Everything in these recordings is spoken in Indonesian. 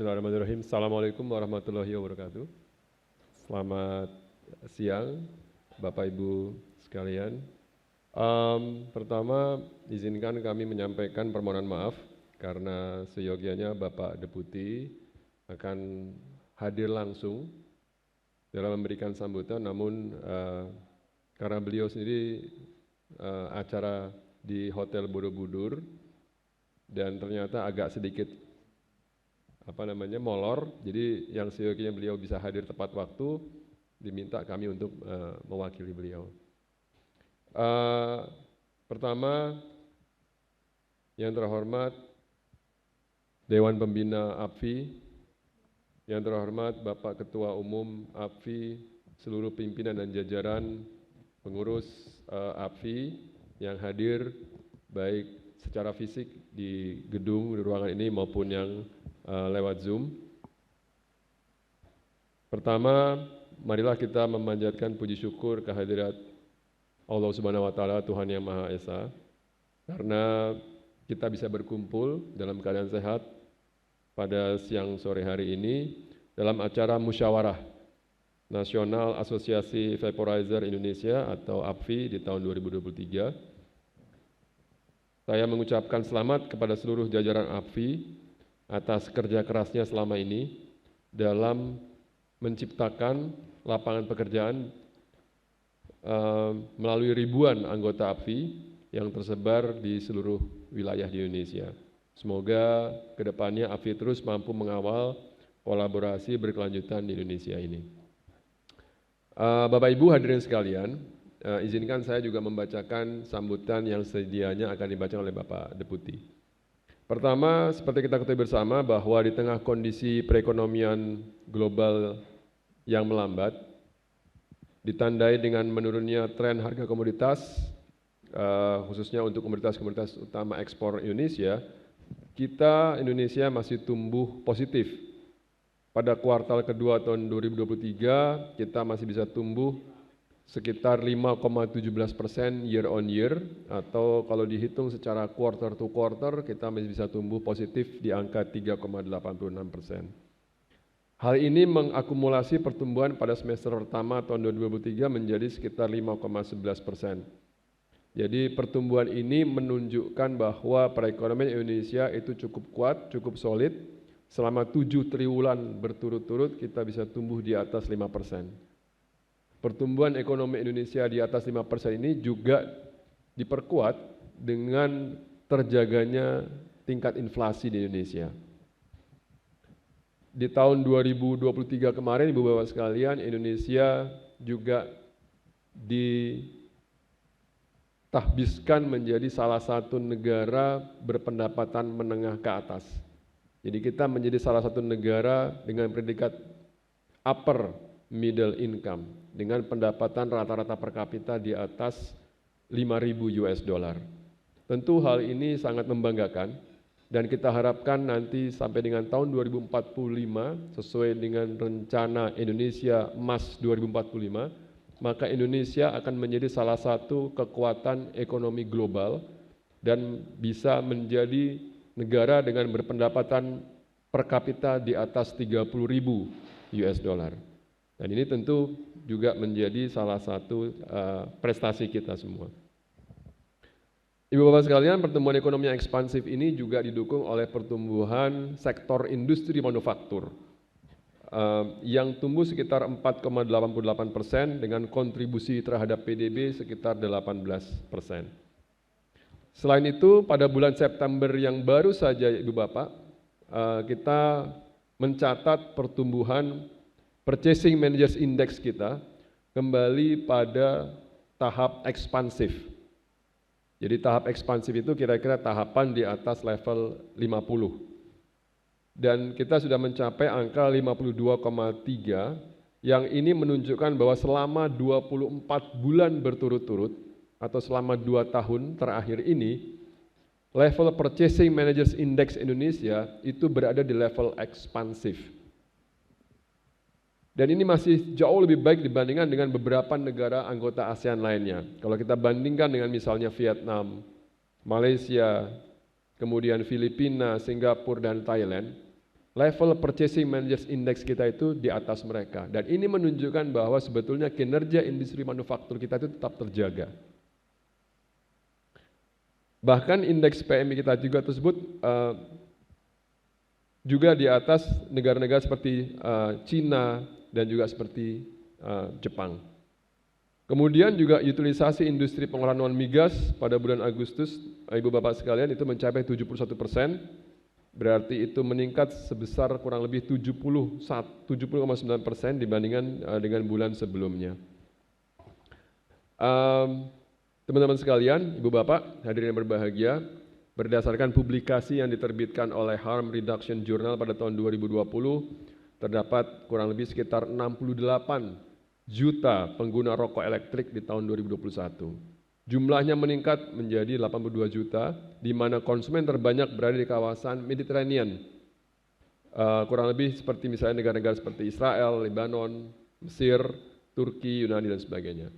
Bismillahirrahmanirrahim. Assalamualaikum warahmatullahi wabarakatuh. Selamat siang, Bapak Ibu sekalian. Pertama, izinkan kami menyampaikan permohonan maaf karena seyogianya Bapak Deputi akan hadir langsung dalam memberikan sambutan, namun karena beliau sendiri acara di Hotel Borobudur dan ternyata agak sedikit molor, jadi yang seyogianya beliau bisa hadir tepat waktu, diminta kami untuk mewakili beliau. Pertama, yang terhormat Dewan Pembina APFI, yang terhormat Bapak Ketua Umum APFI, seluruh pimpinan dan jajaran pengurus APFI yang hadir baik secara fisik di gedung, di ruangan ini maupun yang lewat Zoom. Pertama, marilah kita memanjatkan puji syukur kehadirat Allah Subhanahu wa Ta'ala, Tuhan Yang Maha Esa, karena kita bisa berkumpul dalam keadaan sehat pada siang sore hari ini dalam acara musyawarah Nasional Asosiasi Vaporizer Indonesia atau APFI di tahun 2023. Saya mengucapkan selamat kepada seluruh jajaran APFI atas kerja kerasnya selama ini dalam menciptakan lapangan pekerjaan melalui ribuan anggota APFI yang tersebar di seluruh wilayah di Indonesia. Semoga kedepannya APFI terus mampu mengawal kolaborasi berkelanjutan di Indonesia ini. Bapak Ibu hadirin sekalian, izinkan saya juga membacakan sambutan yang sedianya akan dibacakan oleh Bapak Deputi. Pertama, seperti kita ketahui bersama bahwa di tengah kondisi perekonomian global yang melambat, ditandai dengan menurunnya tren harga komoditas, khususnya untuk komoditas-komoditas utama ekspor Indonesia, Indonesia masih tumbuh positif. Pada kuartal kedua tahun 2023, kita masih bisa tumbuh sekitar 5,17% year on year, atau kalau dihitung secara quarter to quarter kita masih bisa tumbuh positif di angka 3,86%. Hal ini mengakumulasi pertumbuhan pada semester pertama tahun 2023 menjadi sekitar 5,11%. Jadi pertumbuhan ini menunjukkan bahwa perekonomian Indonesia itu cukup kuat, cukup solid. Selama 7 triwulan berturut-turut kita bisa tumbuh di atas 5%. Pertumbuhan ekonomi Indonesia di atas 5% ini juga diperkuat dengan terjaganya tingkat inflasi di Indonesia. Di tahun 2023 kemarin, Ibu Bapak sekalian, Indonesia juga ditahbiskan menjadi salah satu negara berpendapatan menengah ke atas. Jadi kita menjadi salah satu negara dengan predikat upper middle income dengan pendapatan rata-rata per kapita di atas 5.000 US dollar. Tentu hal ini sangat membanggakan dan kita harapkan nanti sampai dengan tahun 2045 sesuai dengan rencana Indonesia Emas 2045, maka Indonesia akan menjadi salah satu kekuatan ekonomi global dan bisa menjadi negara dengan berpendapatan per kapita di atas 30.000 US dollar. Dan ini tentu juga menjadi salah satu prestasi kita semua. Ibu Bapak sekalian, pertumbuhan ekonomi yang ekspansif ini juga didukung oleh pertumbuhan sektor industri manufaktur yang tumbuh sekitar 4,88% dengan kontribusi terhadap PDB sekitar 18%. Selain itu, pada bulan September yang baru saja Ibu Bapak, kita mencatat pertumbuhan Purchasing Managers Index kita kembali pada tahap ekspansif. Jadi tahap ekspansif itu kira-kira tahapan di atas level 50. Dan kita sudah mencapai angka 52,3 yang ini menunjukkan bahwa selama 24 bulan berturut-turut atau selama 2 tahun terakhir ini, level Purchasing Managers Index Indonesia itu berada di level ekspansif. Dan ini masih jauh lebih baik dibandingkan dengan beberapa negara anggota ASEAN lainnya. Kalau kita bandingkan dengan misalnya Vietnam, Malaysia, kemudian Filipina, Singapura, dan Thailand, level Purchasing Managers Index kita itu di atas mereka. Dan ini menunjukkan bahwa sebetulnya kinerja industri manufaktur kita itu tetap terjaga. Bahkan indeks PMI kita juga tersebut juga di atas negara-negara seperti Cina dan juga seperti Jepang. Kemudian juga utilisasi industri pengolahan non migas pada bulan Agustus, Ibu Bapak sekalian, itu mencapai 71%, berarti itu meningkat sebesar kurang lebih 70,9% dibandingkan dengan bulan sebelumnya. Teman-teman sekalian, Ibu Bapak, hadirin yang berbahagia, berdasarkan publikasi yang diterbitkan oleh Harm Reduction Journal pada tahun 2020, terdapat kurang lebih sekitar 68 juta pengguna rokok elektrik di tahun 2021. Jumlahnya meningkat menjadi 82 juta, di mana konsumen terbanyak berada di kawasan Mediterranean. Kurang lebih seperti misalnya negara-negara seperti Israel, Lebanon, Mesir, Turki, Yunani, dan sebagainya.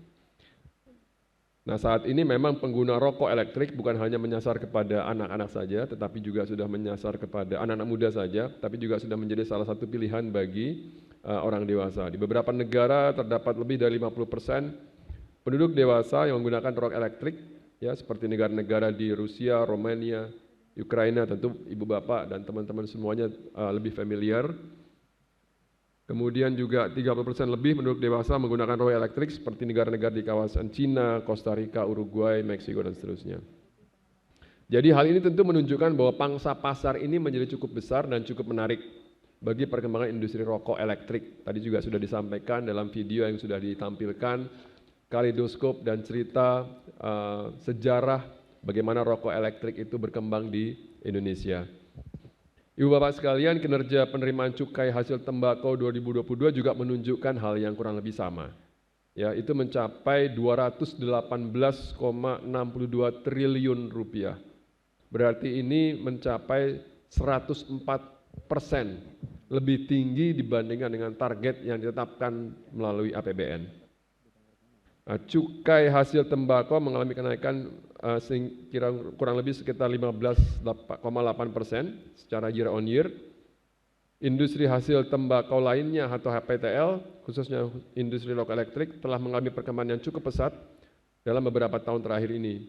Nah, saat ini memang pengguna rokok elektrik bukan hanya menyasar kepada anak-anak saja, tetapi juga sudah menyasar kepada anak-anak muda saja, tapi juga sudah menjadi salah satu pilihan bagi orang dewasa. Di beberapa negara terdapat lebih dari 50% penduduk dewasa yang menggunakan rokok elektrik, ya, seperti negara-negara di Rusia, Romania, Ukraina, tentu Ibu Bapak dan teman-teman semuanya lebih familiar. Kemudian juga 30% lebih penduduk dewasa menggunakan rokok elektrik seperti negara-negara di kawasan Cina, Costa Rica, Uruguay, Meksiko, dan seterusnya. Jadi hal ini tentu menunjukkan bahwa pangsa pasar ini menjadi cukup besar dan cukup menarik bagi perkembangan industri rokok elektrik. Tadi juga sudah disampaikan dalam video yang sudah ditampilkan, kaleidoskop dan cerita sejarah bagaimana rokok elektrik itu berkembang di Indonesia. Ibu Bapak sekalian, kinerja penerimaan cukai hasil tembakau 2022 juga menunjukkan hal yang kurang lebih sama. Ya, itu mencapai 218,62 triliun rupiah. Berarti ini mencapai 104% lebih tinggi dibandingkan dengan target yang ditetapkan melalui APBN. Nah, cukai hasil tembakau mengalami kenaikan kurang lebih sekitar 15,8% secara year on year. Industri hasil tembakau lainnya atau HPTL, khususnya industri rokok elektrik, telah mengalami perkembangan yang cukup pesat dalam beberapa tahun terakhir ini,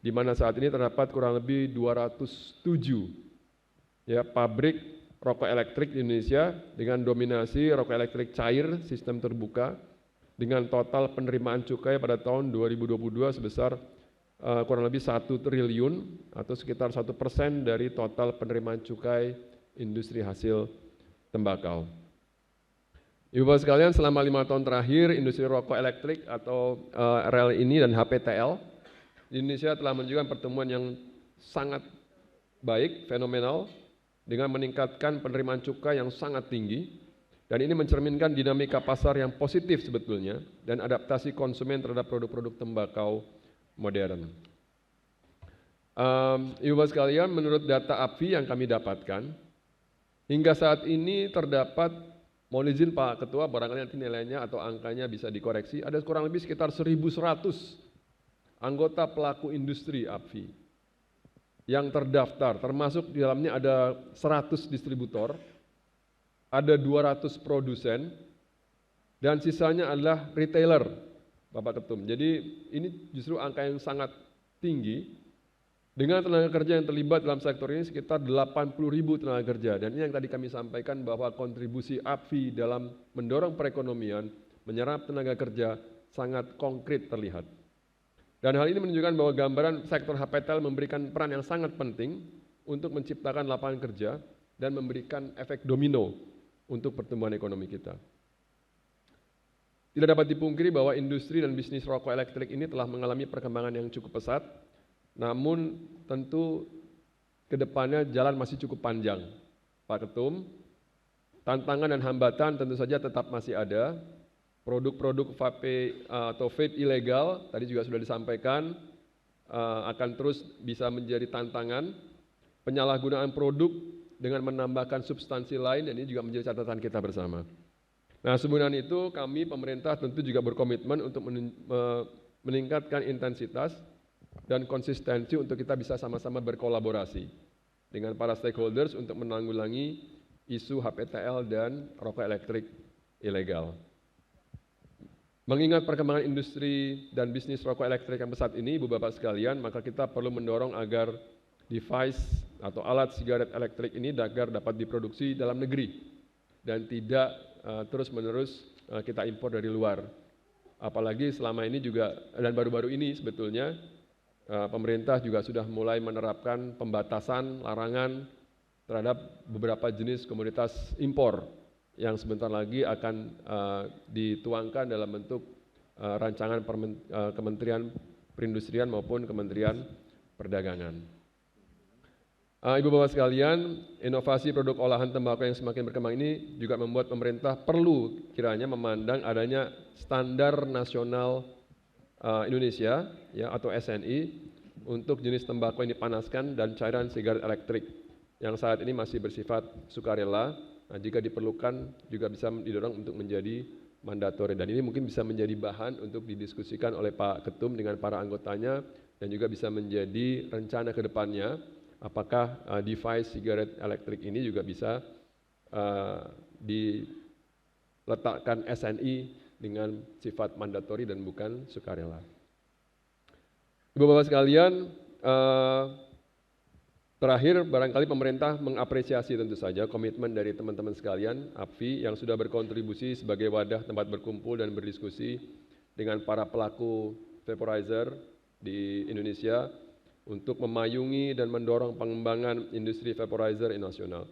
di mana saat ini terdapat kurang lebih 207 ya, pabrik rokok elektrik di Indonesia dengan dominasi rokok elektrik cair sistem terbuka, dengan total penerimaan cukai pada tahun 2022 sebesar kurang lebih 1 triliun atau sekitar 1% dari total penerimaan cukai industri hasil tembakau. Ibu Bapak sekalian, selama 5 tahun terakhir industri rokok elektrik atau RL ini dan HPTL di Indonesia telah menunjukkan pertumbuhan yang sangat baik, fenomenal, dengan meningkatkan penerimaan cukai yang sangat tinggi. Dan ini mencerminkan dinamika pasar yang positif sebetulnya dan adaptasi konsumen terhadap produk-produk tembakau modern. Ibu Bapak sekalian, menurut data APFI yang kami dapatkan, hingga saat ini terdapat, mohon izin Pak Ketua, barangkali nanti nilainya atau angkanya bisa dikoreksi, ada kurang lebih sekitar 1.100 anggota pelaku industri APFI yang terdaftar, termasuk di dalamnya ada 100 distributor, ada 200 produsen, dan sisanya adalah retailer, Bapak Ketum. Jadi ini justru angka yang sangat tinggi, dengan tenaga kerja yang terlibat dalam sektor ini sekitar 80.000 tenaga kerja. Dan ini yang tadi kami sampaikan bahwa kontribusi APFI dalam mendorong perekonomian, menyerap tenaga kerja sangat konkret terlihat. Dan hal ini menunjukkan bahwa gambaran sektor HPTL memberikan peran yang sangat penting untuk menciptakan lapangan kerja dan memberikan efek domino untuk pertumbuhan ekonomi kita. Tidak dapat dipungkiri bahwa industri dan bisnis rokok elektrik ini telah mengalami perkembangan yang cukup pesat, namun tentu kedepannya jalan masih cukup panjang, Pak Ketum. Tantangan dan hambatan tentu saja tetap masih ada. Produk-produk vape atau vape ilegal tadi juga sudah disampaikan akan terus bisa menjadi tantangan. Penyalahgunaan produk dengan menambahkan substansi lain, dan ini juga menjadi catatan kita bersama. Nah, sebelum itu kami pemerintah tentu juga berkomitmen untuk meningkatkan intensitas dan konsistensi untuk kita bisa sama-sama berkolaborasi dengan para stakeholders untuk menanggulangi isu HPTL dan rokok elektrik ilegal. Mengingat perkembangan industri dan bisnis rokok elektrik yang pesat ini, Ibu Bapak sekalian, maka kita perlu mendorong agar device atau alat sigaret elektrik ini agar dapat diproduksi dalam negeri dan tidak terus-menerus kita impor dari luar. Apalagi selama ini juga, dan baru-baru ini sebetulnya, pemerintah juga sudah mulai menerapkan pembatasan, larangan terhadap beberapa jenis komoditas impor yang sebentar lagi akan dituangkan dalam bentuk rancangan Kementerian Perindustrian maupun Kementerian Perdagangan. Ibu Bapak sekalian, inovasi produk olahan tembakau yang semakin berkembang ini juga membuat pemerintah perlu kiranya memandang adanya standar nasional Indonesia ya, atau SNI untuk jenis tembakau yang dipanaskan dan cairan sigaret elektrik yang saat ini masih bersifat sukarela. Nah, jika diperlukan juga bisa didorong untuk menjadi mandatori, dan ini mungkin bisa menjadi bahan untuk didiskusikan oleh Pak Ketum dengan para anggotanya dan juga bisa menjadi rencana ke depannya apakah device sigaret elektrik ini juga bisa diletakkan SNI dengan sifat mandatori dan bukan sukarela. Ibu Bapak sekalian, terakhir, barangkali pemerintah mengapresiasi tentu saja komitmen dari teman-teman sekalian, APVI, yang sudah berkontribusi sebagai wadah tempat berkumpul dan berdiskusi dengan para pelaku vaporizer di Indonesia untuk memayungi dan mendorong pengembangan industri vaporizer nasional.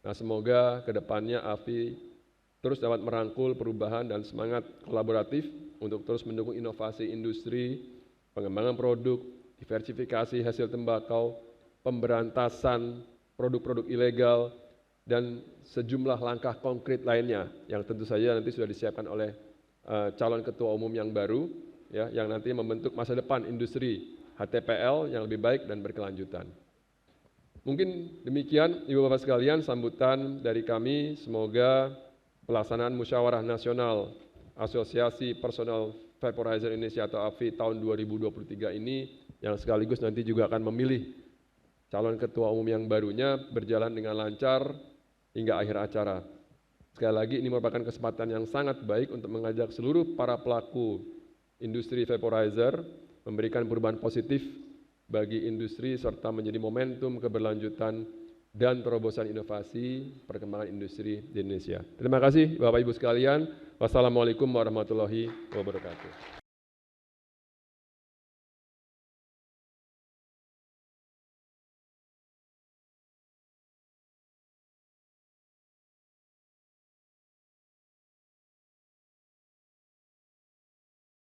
Nah, semoga ke depannya APVI terus dapat merangkul perubahan dan semangat kolaboratif untuk terus mendukung inovasi industri, pengembangan produk, diversifikasi hasil tembakau, pemberantasan produk-produk ilegal, dan sejumlah langkah konkret lainnya yang tentu saja nanti sudah disiapkan oleh calon ketua umum yang baru, ya, yang nanti membentuk masa depan industri HTPL yang lebih baik dan berkelanjutan. Mungkin demikian Ibu Bapak sekalian sambutan dari kami, semoga pelaksanaan musyawarah nasional Asosiasi Personal Vaporizer Indonesia atau APVI tahun 2023 ini yang sekaligus nanti juga akan memilih calon ketua umum yang barunya berjalan dengan lancar hingga akhir acara. Sekali lagi ini merupakan kesempatan yang sangat baik untuk mengajak seluruh para pelaku industri vaporizer memberikan perubahan positif bagi industri serta menjadi momentum keberlanjutan dan terobosan inovasi perkembangan industri di Indonesia. Terima kasih Bapak Ibu sekalian. Wassalamualaikum warahmatullahi wabarakatuh.